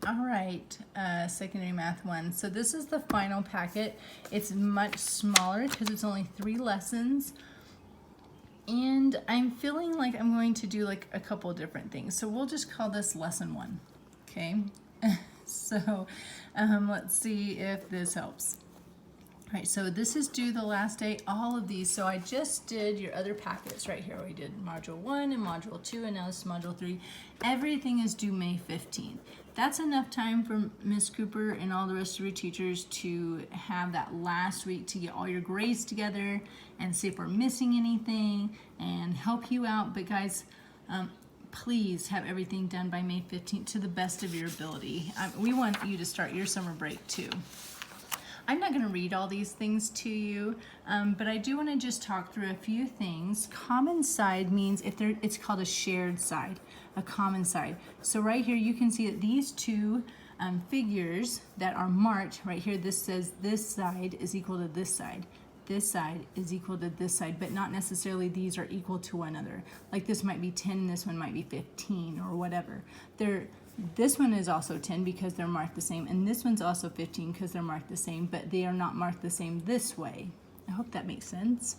All right, secondary math 1. So this is the final packet. It's much smaller because it's only 3 lessons. And I'm feeling like I'm going to do like a couple different things. So we'll just call this lesson 1, okay? So let's see if this helps. All right, so this is due the last day, all of these. So I just did your other packets right here. We did module 1 and module 2, and now this is module 3. Everything is due May 15th. That's enough time for Miss Cooper and all the rest of your teachers to have that last week to get all your grades together and see if we're missing anything and help you out. But guys, please have everything done by May 15th to the best of your ability. We want you to start your summer break too. I'm not going to read all these things to you, but I do want to just talk through a few things. Common side means it's called a shared side, a common side. So right here you can see that these two figures that are marked right here, this says this side is equal to this side. This side is equal to this side, but not necessarily these are equal to one another. Like this might be 10 and this one might be 15 or whatever. This one is also 10 because they're marked the same, and this one's also 15 because they're marked the same, but they are not marked the same this way. I hope that makes sense.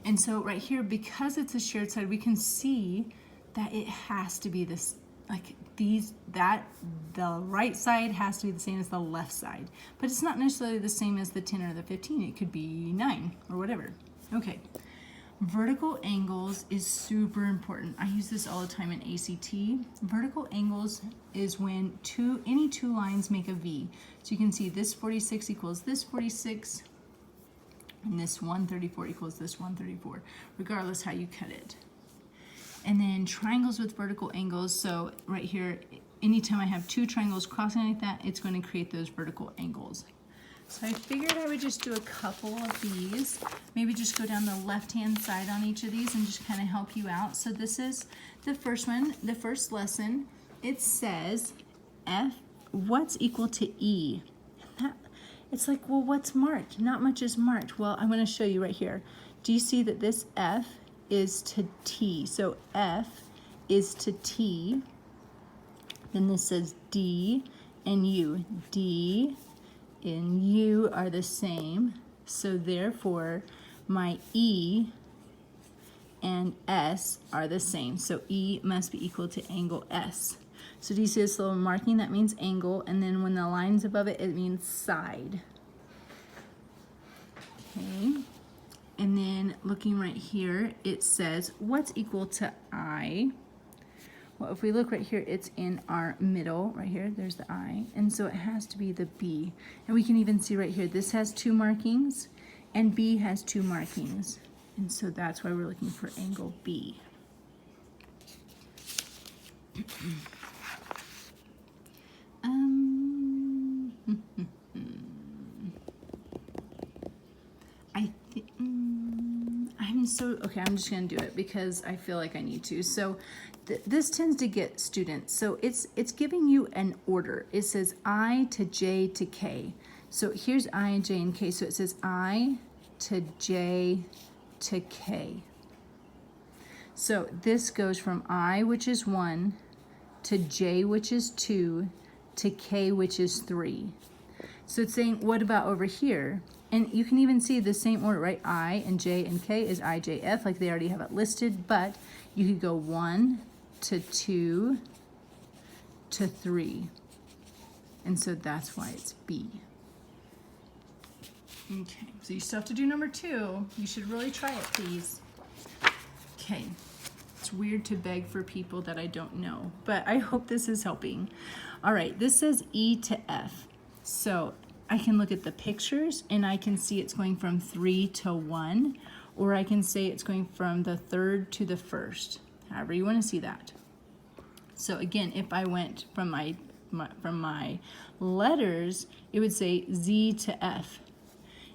And so right here, because it's a shared side, we can see that it has to be this, like the right side has to be the same as the left side, but it's not necessarily the same as the 10 or the 15. It could be 9 or whatever. Okay. Vertical angles is super important. I use this all the time in ACT. Vertical angles is when any two lines make a V. So you can see this 46 equals this 46, and this 134 equals this 134, regardless how you cut it. And then triangles with vertical angles. So right here, anytime I have two triangles crossing like that, it's going to create those vertical angles. So I figured I would just do a couple of these, maybe just go down the left-hand side on each of these and just kind of help you out. So this is the first one, the first lesson. It says F, what's equal to E? It's like, well, what's marked? Not much is marked. Well, I'm going to show you right here. Do you see that this F is to T? So F is to T. Then this says D and U. D and U are the same, so therefore my E and S are the same, so E must be equal to angle S. So do you see this little marking? That means angle, and then when the line's above it, it means side. Okay, and then looking right here, it says what's equal to I? Well, if we look right here, it's in our middle, right here, there's the I, and so it has to be the B. And we can even see right here, this has 2 markings, and B has 2 markings. And so that's why we're looking for angle B. I'm just going to do it because I feel like I need to. So this tends to get students. So it's giving you an order. It says I to J to K. So here's I and J and K. So it says I to J to K. So this goes from I, which is 1, to J, which is 2, to K, which is 3. So it's saying, what about over here? And you can even see the same order, right? I and J and K is I, J, F, like they already have it listed, but you could go 1 to 2 to 3. And so that's why it's B. Okay, so you still have to do number 2. You should really try it, please. Okay, it's weird to beg for people that I don't know, but I hope this is helping. All right, this says E to F. So I can look at the pictures and I can see it's going from 3 to 1, or I can say it's going from the 3rd to the 1st, however you want to see that. So again, if I went from my letters, it would say Z to F.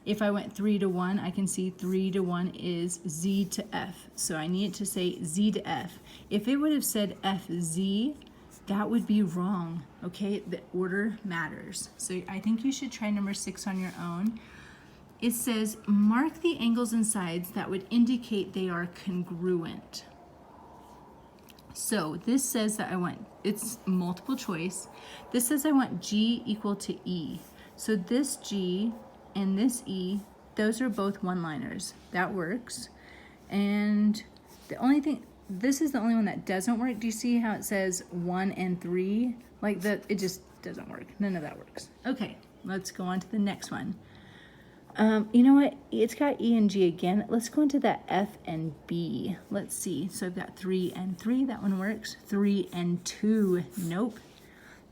If I went 3 to 1, I can see 3 to 1 is Z to F. So I need it to say Z to F. If it would have said FZ, that would be wrong, okay? The order matters. So I think you should try number 6 on your own. It says, mark the angles and sides that would indicate they are congruent. So this says that I want, it's multiple choice. This says I want G equal to E. So this G and this E, those are both one-liners. That works. And the only thing, this is the only one that doesn't work. Do you see how it says 1 and 3? Like that, it just doesn't work. None of that works. Okay, let's go on to the next one. You know what? It's got E and G again. Let's go into that F and B. Let's see. So I've got 3 and 3. That one works. 3 and 2. Nope.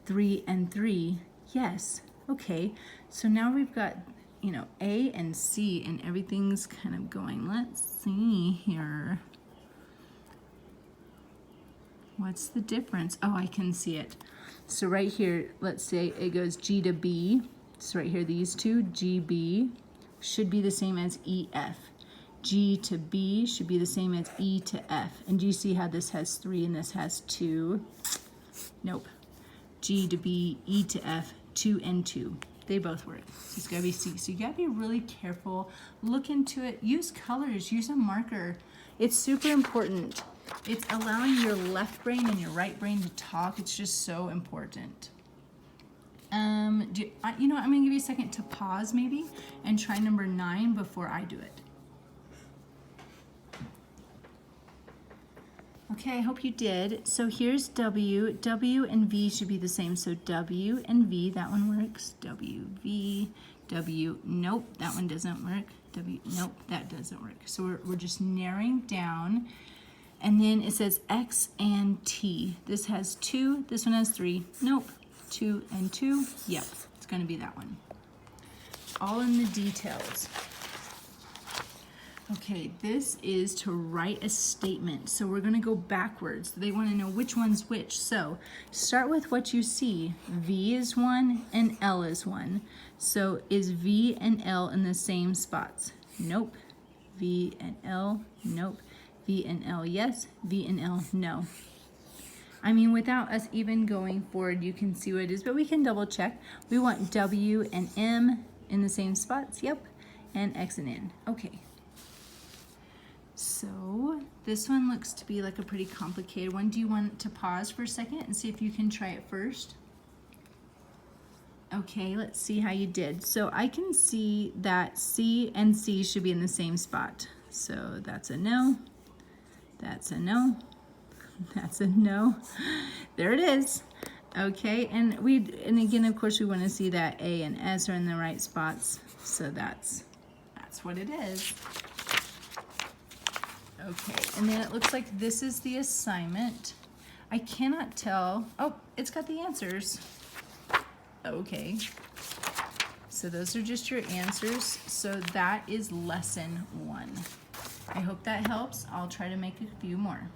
3 and 3. Yes. Okay. So now we've got, you know, A and C, and everything's kind of going. Let's see here. What's the difference? Oh, I can see it. So right here, let's say it goes G to B. So right here, these two, GB, should be the same as EF. G to B should be the same as E to F. And do you see how this has 3 and this has 2? Nope. G to B, E to F, 2 and 2. They both work. So it's gotta be C. So you gotta be really careful. Look into it. Use colors. Use a marker. It's super important. It's allowing your left brain and your right brain to talk. It's just so important. You know what, I'm gonna give you a second to pause maybe and try number 9 before I do it. Okay, I hope you did. So here's W. W and V should be the same. So W and V, that one works. W, V, W, nope, that one doesn't work. W, nope, that doesn't work. So we're just narrowing down. And then it says X and T. This has 2, this one has 3. Nope. 2 and 2. Yep, it's going to be that one. All in the details. Okay, this is to write a statement. So we're going to go backwards. They want to know which one's which. So start with what you see. V is 1 and L is 1. So is V and L in the same spots? Nope. V and L, nope. V and L, yes. V and L, no. I mean, without us even going forward, you can see what it is, but we can double check. We want W and M in the same spots, yep, and X and N, okay. So this one looks to be like a pretty complicated one. Do you want to pause for a second and see if you can try it first? Okay, let's see how you did. So I can see that C and C should be in the same spot. So that's a no, that's a no. That's a no. There it is. Okay, and again, of course, we want to see that A and S are in the right spots. So that's what it is. Okay, and then it looks like this is the assignment. I cannot tell. Oh, it's got the answers. Okay. So those are just your answers. So that is lesson 1. I hope that helps. I'll try to make a few more.